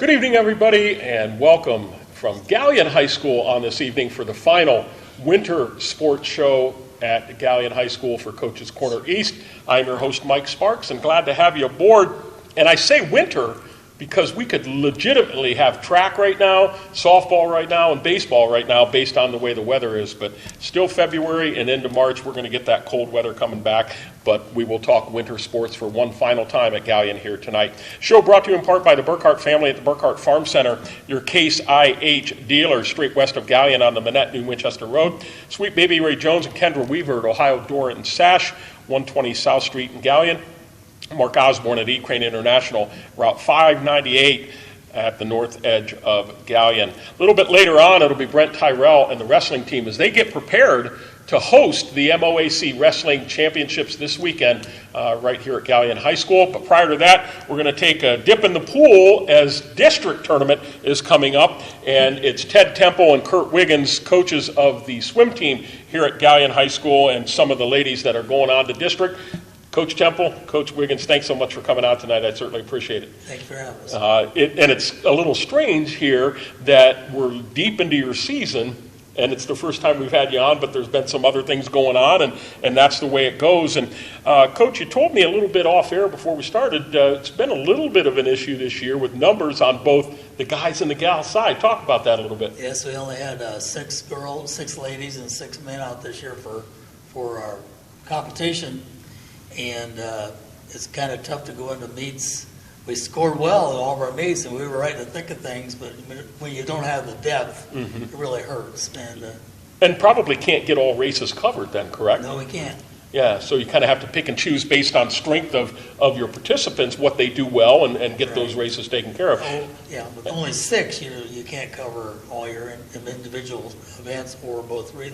Good evening, everybody, and welcome from Galion High School on this evening for the final winter sports show at Galion High School for Coach's Corner East. I'm your host, Mike Sparks, and glad to have you aboard. And I say winter because we could legitimately have track right now, softball right now, and baseball right now based on the way the weather is. But still February and into March, we're going to get that cold weather coming back. But we will talk winter sports for one final time at Galion here tonight. Show brought to you in part by the Burkhart family at the Burkhart Farm Center, your Case IH dealer, straight west of Galion on the Manette, New Winchester Road. Sweet Baby Ray Jones and Kendra Weaver at Ohio Door and Sash, 120 South Street in Galion. Mark Osborne at E-Crane International, Route 598 at the north edge of Galion. A little bit later on, it'll be Brent Tyrell and the wrestling team as they get prepared to host the MOAC Wrestling Championships this weekend right here at Galion High School. But prior to that, we're going to take a dip in the pool as district tournament is coming up. And it's Ted Temple and Curt Wiggins, coaches of the swim team here at Galion High School, and some of the ladies that are going on to district. Coach Temple, Coach Wiggins, thanks so much for coming out tonight. I certainly appreciate it. Thank you for having us. And it's a little strange here that we're deep into your season, and it's the first time we've had you on, but there's been some other things going on, and that's the way it goes. And Coach, you told me a little bit off air before we started, it's been a little bit of an issue this year with numbers on both the guys and the gal side. Talk about that a little bit. Yes, we only had 6 ladies, and 6 men out this year for our competition. And it's kind of tough to go into meets. We scored well in all of our meets, and we were right in the thick of things, but when you don't have the depth, it really hurts. And probably can't get all races covered then, correct? No, we can't. Yeah, so you kind of have to pick and choose based on strength of your participants, what they do well, and get those races taken care of. Oh, yeah, with only 6, you can't cover all your individual events or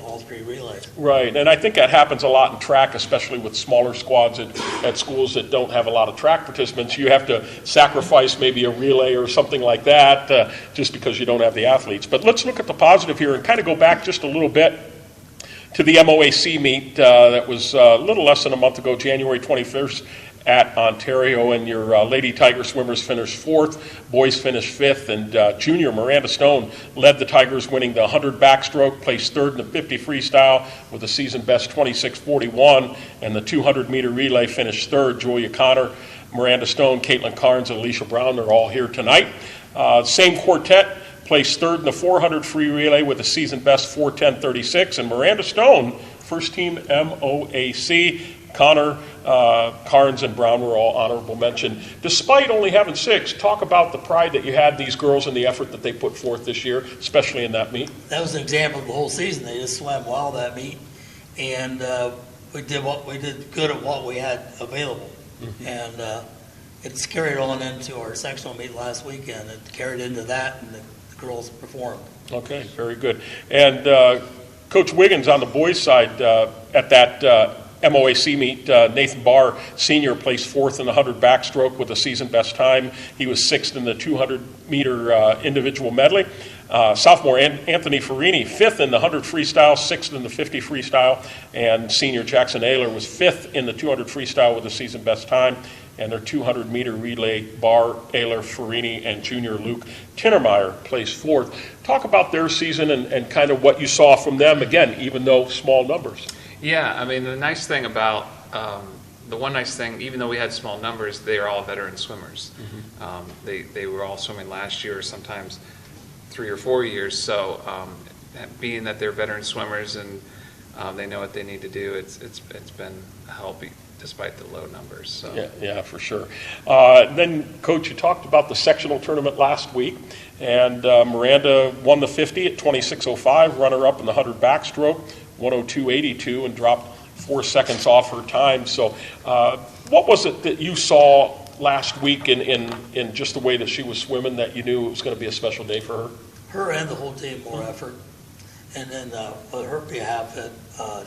all 3 relays. Right, and I think that happens a lot in track, especially with smaller squads at schools that don't have a lot of track participants. You have to sacrifice maybe a relay or something like that just because you don't have the athletes. But let's look at the positive here and kind of go back just a little bit to the MOAC meet that was a little less than a month ago, January 21st at Ontario, and your Lady Tiger swimmers finished 4th, boys finished 5th, and junior Miranda Stone led the Tigers, winning the 100 backstroke, placed 3rd in the 50 freestyle with a season best 26:41, and the 200-meter relay finished 3rd. Julia Connor, Miranda Stone, Caitlin Carnes, and Alicia Brown, they're all here tonight. Same quartet placed 3rd in the 400 free relay with a season best 4:10:36, and Miranda Stone, first team MOAC. Connor, Carnes, and Brown were all honorable mention. Despite only having 6, talk about the pride that you had, these girls, and the effort that they put forth this year, especially in that meet. That was an example of the whole season. They just swam well that meet, and we did good at what we had available, and it's carried on into our sectional meet last weekend. It carried into that, and the girls performed. Okay, very good. And Coach Wiggins on the boys' side at that MOAC meet, Nathan Barr, senior, placed 4th in the 100 backstroke with a season best time. He was 6th in the 200-meter individual medley. Sophomore Anthony Farini, 5th in the 100 freestyle, 6th in the 50 freestyle, and senior Jackson Ayler was 5th in the 200 freestyle with a season best time. And their 200-meter relay, Barr, Ayler, Farini, and junior Luke Tinnermeyer placed 4th. Talk about their season and kind of what you saw from them, again, even though small numbers. Yeah, I mean, the nice thing about even though we had small numbers, they are all veteran swimmers. They were all swimming last year, or sometimes 3 or 4 years. So being that they're veteran swimmers and they know what they need to do, it's been a help despite the low numbers. So. Yeah, for sure. Then, Coach, you talked about the sectional tournament last week, and Miranda won the 50 at 26:05, runner-up in the 100 backstroke, 102.82, and dropped 4 seconds off her time. So what was it that you saw last week in just the way that she was swimming that you knew it was going to be a special day for her? Her and the whole team, more effort. And then on her behalf,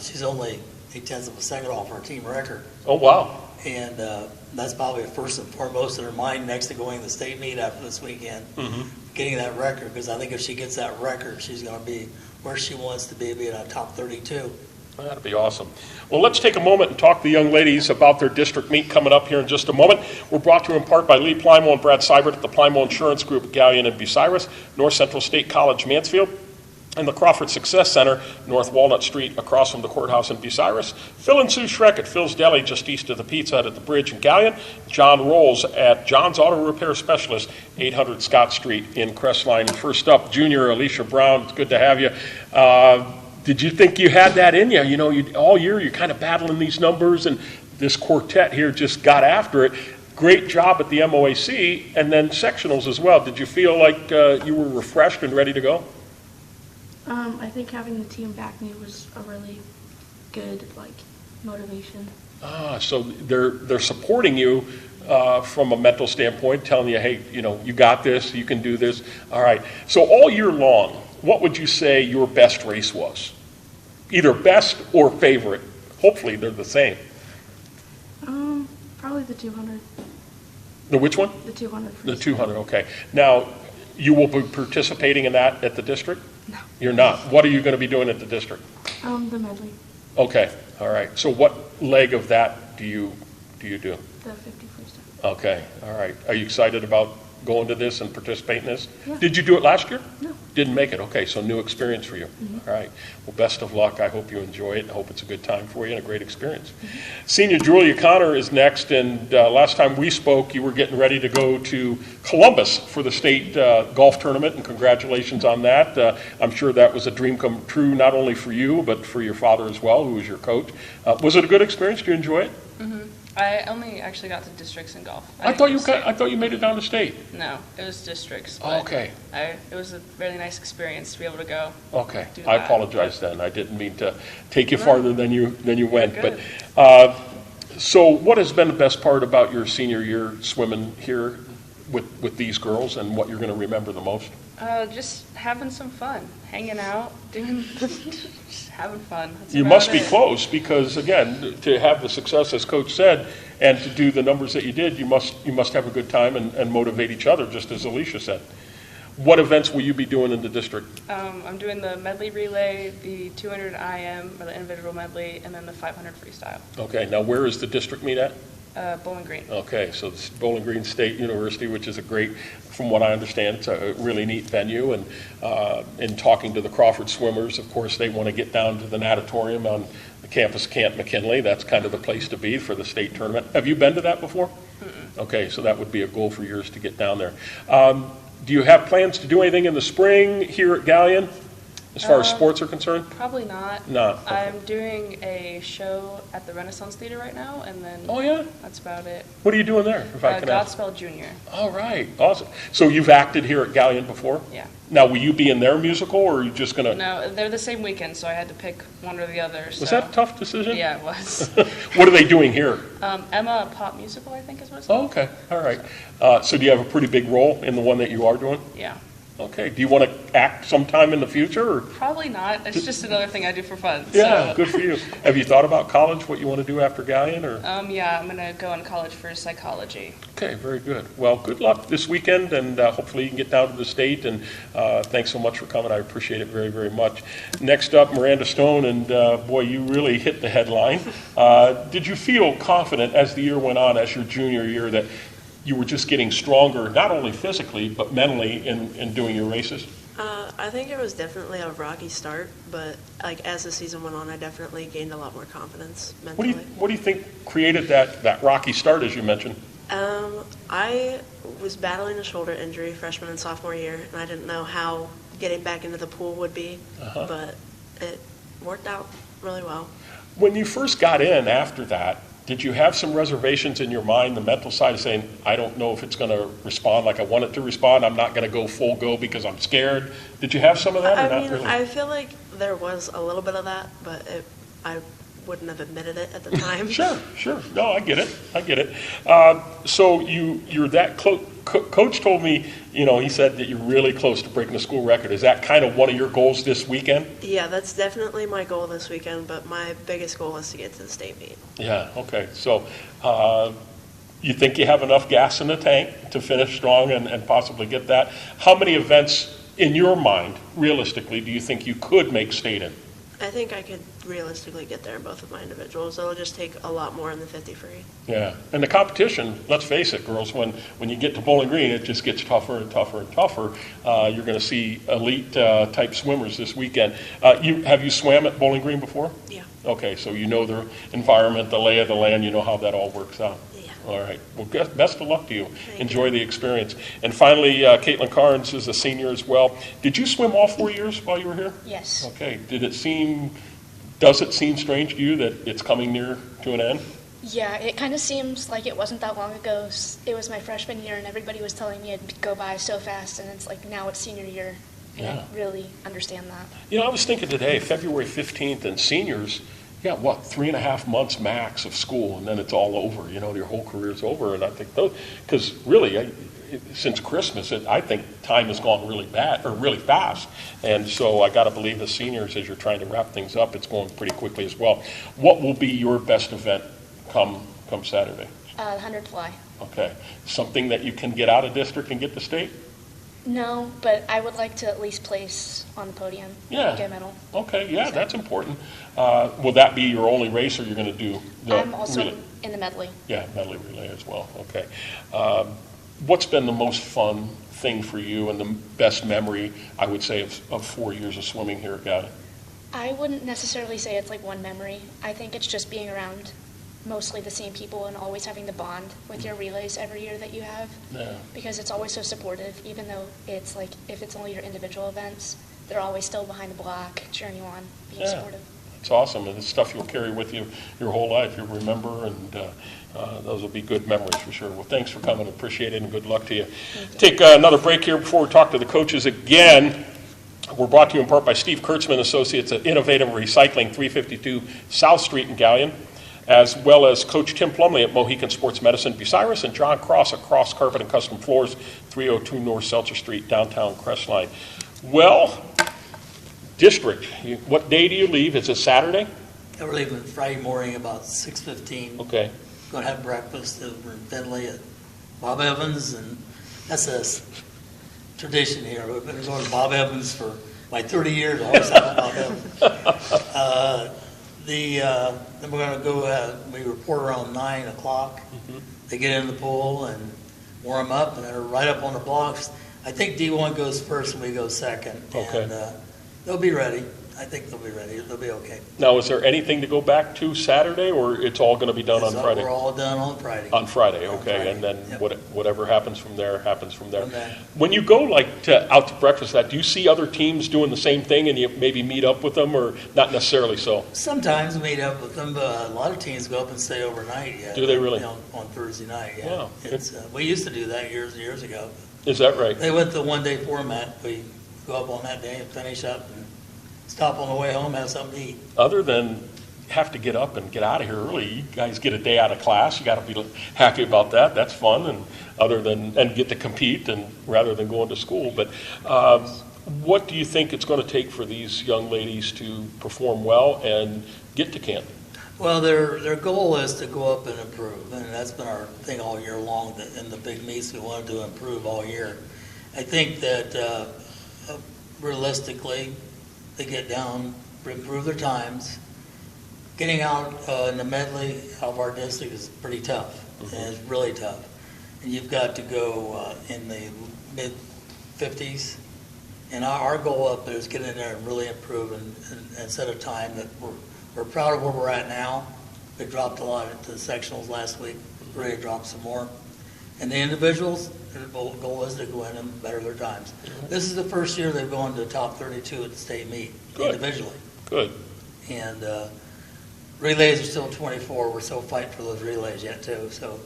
she's only 0.8 of a second off our team record. Oh, wow. And that's probably first and foremost in her mind next to going to the state meet after this weekend, getting that record, because I think if she gets that record, she's going to be where she wants to be in a top 32. That'd be awesome. Well, let's take a moment and talk to the young ladies about their district meet coming up here in just a moment. We're brought to you in part by Lee Plymouth and Brad Seibert at the Plymouth Insurance Group at Galion and Bucyrus, North Central State College, Mansfield, and the Crawford Success Center, North Walnut Street, across from the courthouse in Bucyrus. Phil and Sue Schreck at Phil's Deli, just east of the Pizza Hut at the Bridge in Galion. John Rolls at John's Auto Repair Specialist, 800 Scott Street in Crestline. And first up, junior Alicia Brown. It's good to have you. Did you think you had that in you? You know, all year you're kind of battling these numbers, and this quartet here just got after it. Great job at the MOAC, and then sectionals as well. Did you feel like you were refreshed and ready to go? I think having the team back me was a really good, motivation. So they're supporting you from a mental standpoint, telling you, hey, you got this, you can do this. All right. So all year long, what would you say your best race was? Either best or favorite. Hopefully they're the same. Probably the 200. The which one? The 200. The 200, okay. Now, you will be participating in that at the district? No. You're not. What are you going to be doing at the district? The medley. Okay, all right. So what leg of that do you do? The 50 freestyle. Okay, all right. Are you excited about going to this and participating in this? Yeah. Did you do it last year? No. Didn't make it. Okay, so new experience for you. All right. Well, best of luck. I hope you enjoy it. I hope it's a good time for you and a great experience. Senior Julia Connor is next, and last time we spoke, you were getting ready to go to Columbus for the state golf tournament, and congratulations on that. I'm sure that was a dream come true, not only for you, but for your father as well, who was your coach. Was it a good experience? Did you enjoy it? I only actually got to districts in golf. I thought you made it down to state. No, it was districts. Oh, okay. It was a really nice experience to be able to go. Okay. Do I that. apologize then. I didn't mean to take you farther than you went. Good. But so what has been the best part about your senior year swimming here with these girls, and what you're going to remember the most? Just having some fun, hanging out, just having fun. That's You about must be it. close because, again, to have the success, as Coach said, and to do the numbers that you did, you must have a good time and motivate each other, just as Alicia said. What events will you be doing in the district? I'm doing the medley relay, the 200 IM, or the individual medley, and then the 500 freestyle. Okay, now where is the district meet at? Bowling Green. Okay, so it's Bowling Green State University, which is a great, from what I understand, it's a really neat venue. And in talking to the Crawford swimmers, of course, they want to get down to the natatorium on the campus of Camp McKinley. That's kind of the place to be for the state tournament. Have you been to that before? Okay, so that would be a goal for yours to get down there. Do you have plans to do anything in the spring here at Galion, as far as sports are concerned? Probably not. No. Okay. I'm doing a show at the Renaissance Theater right now, and then Oh, yeah? that's about it. What are you doing there, if I can ask? Godspell Junior. All right, awesome. So you've acted here at Galion before? Yeah. Now, will you be in their musical, or are you just going to? No, they're the same weekend, so I had to pick one or the other. Was that a tough decision? Yeah, it was. What are they doing here? Emma Pop Musical, I think is what it's Oh, called. okay, all right. So do you have a pretty big role in the one that you are doing? Yeah. Okay, do you want to act sometime in the future, or? Probably not. It's just another thing I do for fun. Yeah, So. good for you. Have you thought about college, what you want to do after Galion, or? Yeah, I'm going to go in college for psychology. Okay, very good. Well, good luck this weekend, and hopefully you can get down to the state, and thanks so much for coming. I appreciate it very, very much. Next up, Miranda Stone, and boy, you really hit the headline. Did you feel confident as the year went on, as your junior year, that you were just getting stronger, not only physically, but mentally in doing your races? I think it was definitely a rocky start, but as the season went on, I definitely gained a lot more confidence mentally. What do you think created that rocky start, as you mentioned? I was battling a shoulder injury freshman and sophomore year, and I didn't know how getting back into the pool would be, but it worked out really well. When you first got in after that, did you have some reservations in your mind, the mental side, saying, I don't know if it's going to respond like I want it to respond, I'm not going to go full go because I'm scared? Did you have some of that, or not really? I feel like there was a little bit of that, but I wouldn't have admitted it at the time. Sure. No, I get it. So you're that close. Coach told me, he said that you're really close to breaking the school record. Is that kind of one of your goals this weekend? Yeah, that's definitely my goal this weekend, but my biggest goal is to get to the state meet. Yeah, okay. So you think you have enough gas in the tank to finish strong and possibly get that? How many events, in your mind, realistically, do you think you could make state in? I think I could realistically get there in both of my individuals. It'll just take a lot more in the 50 free. Yeah, and the competition, let's face it, girls, when you get to Bowling Green, it just gets tougher and tougher and tougher. You're going to see elite type swimmers this weekend. Have you swam at Bowling Green before? Yeah. Okay, so you know the environment, the lay of the land, you know how that all works out. Yeah. All right. Well, best of luck to you. Thank Enjoy you. the experience. And finally, Caitlin Carnes is a senior as well. Did you swim all 4 years while you were here? Yes. Okay. Does it seem strange to you that it's coming near to an end? Yeah, it kind of seems like it wasn't that long ago. It was my freshman year, and everybody was telling me it'd go by so fast, and it's like now it's senior year, and Yeah. I really understand that. You know, I was thinking today, February 15th, and seniors, 3.5 months max of school, and then it's all over. You know, your whole career's over. And I think because really, since Christmas, I think time has gone really fast. And so I got to believe the seniors, as you're trying to wrap things up, it's going pretty quickly as well. What will be your best event come Saturday? 100 fly. Okay, something that you can get out of district and get to state? No, but I would like to at least place on the podium. Yeah. Get a medal. Okay, yeah, that's important. Will that be your only race, or you're going to do the I'm also relay? in the medley. Yeah, medley relay as well. Okay. What's been the most fun thing for you and the best memory, I would say, of 4 years of swimming here at Galion? I wouldn't necessarily say it's like one memory. I think it's just being around mostly the same people and always having the bond with your relays every year that you have. Yeah. Because it's always so supportive, even though it's like, if it's only your individual events, they're always still behind the block, cheering you on, being supportive. It's awesome, and it's stuff you'll carry with you your whole life. You'll remember, and those will be good memories for sure. Well, thanks for coming. Appreciate it, and good luck to you. Take another break here before we talk to the coaches again. We're brought to you in part by Steve Kurtzman Associates at Innovative Recycling, 352 South Street in Galion, as well as Coach Tim Plumley at Mohican Sports Medicine, Bucyrus, and John Cross at Cross Carpet and Custom Floors, 302 North Seltzer Street, downtown Crestline. Well, district, what day do you leave? Is it Saturday? We're leaving Friday morning about 6:15. Okay. Going to have breakfast over in Findlay at Bob Evans, and that's a tradition here. We've been going to Bob Evans for my 30 years. I always have Bob Evans. Then we're going to go, we report around 9 o'clock. Mm-hmm. They get in the pool and warm up, and they're right up on the blocks. I think D1 goes first and we go second. Okay. And they'll be ready. I think they'll be ready. They'll be okay. Now, is there anything to go back to Saturday, or it's all going to be done on Friday? We're all done on Friday. On Friday, okay, Friday. and then Yep. whatever happens from there, happens from there. From there. When you go out to breakfast, do you see other teams doing the same thing, and you maybe meet up with them, or not necessarily so? Sometimes we meet up with them, but a lot of teams go up and stay overnight. Yeah, Do they really? You know, on Thursday night, yeah. Wow. We used to do that years and years ago. Is that right? They went the one-day format. We go up on that day and finish up and stop on the way home, have something to eat. Other than have to get up and get out of here early, you guys get a day out of class. You got to be happy about that. That's fun, and get to compete, and rather than going to school. But what do you think it's going to take for these young ladies to perform well and get to Canton? Well, their goal is to go up and improve, and that's been our thing all year long. That in the big meets, we wanted to improve all year. I think that realistically, they get down, improve their times. Getting out in the medley out of our district is pretty tough, and it's really tough. And you've got to go in the mid-50s. And our goal up there is get in there and really improve and set a time that we're proud of where we're at now. We dropped a lot into the sectionals last week. We're ready to drop some more. And the individuals, their goal is to go in and better their times. This is the first year they've gone to the top 32 at the state meet individually. Good. And relays are still 24. We're still fighting for those relays yet too. So,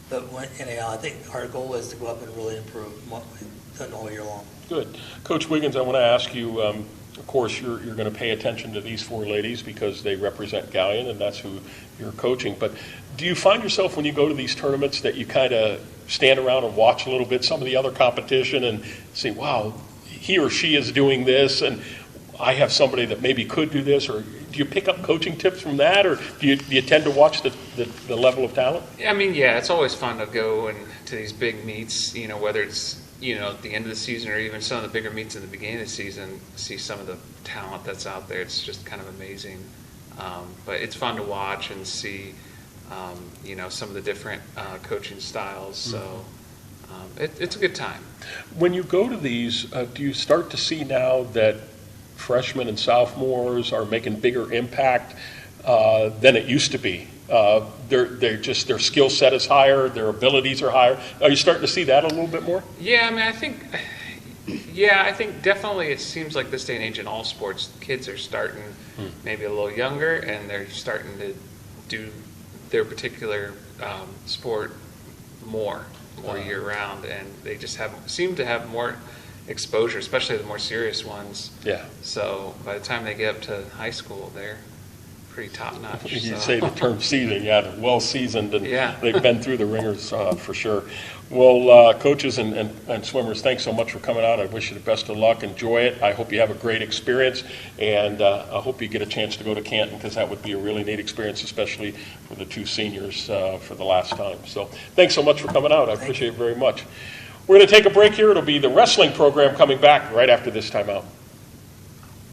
but anyhow, I think our goal is to go up and really improve what we've done all year long. Good. Coach Wiggins, I want to ask you, of course, you're going to pay attention to these four ladies because they represent Galion, and that's who you're coaching. But do you find yourself when you go to these tournaments that you kind of stand around and watch a little bit some of the other competition and say, wow, he or she is doing this, and I have somebody that maybe could do this? Or do you pick up coaching tips from that, or do you tend to watch the level of talent? I mean, yeah, it's always fun to go to these big meets, whether it's at the end of the season or even some of the bigger meets in the beginning of the season, see some of the talent that's out there. It's just kind of amazing. But it's fun to watch and see, some of the different coaching styles. So it's a good time. When you go to these, do you start to see now that freshmen and sophomores are making bigger impact than it used to be? Their skill set is higher, their abilities are higher. Are you starting to see that a little bit more? Yeah, I mean, I think definitely it seems like this day and age in all sports, kids are starting maybe a little younger, and they're starting to do their particular sport more year round, and they just seem to have more exposure, especially the more serious ones. Yeah. So by the time they get up to high school, they're pretty top notch. You say the term seasoned, yeah, they're well seasoned, and they've been through the ringers for sure. Well, coaches and swimmers, thanks so much for coming out. I wish you the best of luck. Enjoy it. I hope you have a great experience, and I hope you get a chance to go to Canton, because that would be a really neat experience, especially for the two seniors for the last time. So thanks so much for coming out. I appreciate it very much. We're going to take a break here. It'll be the wrestling program coming back right after this timeout.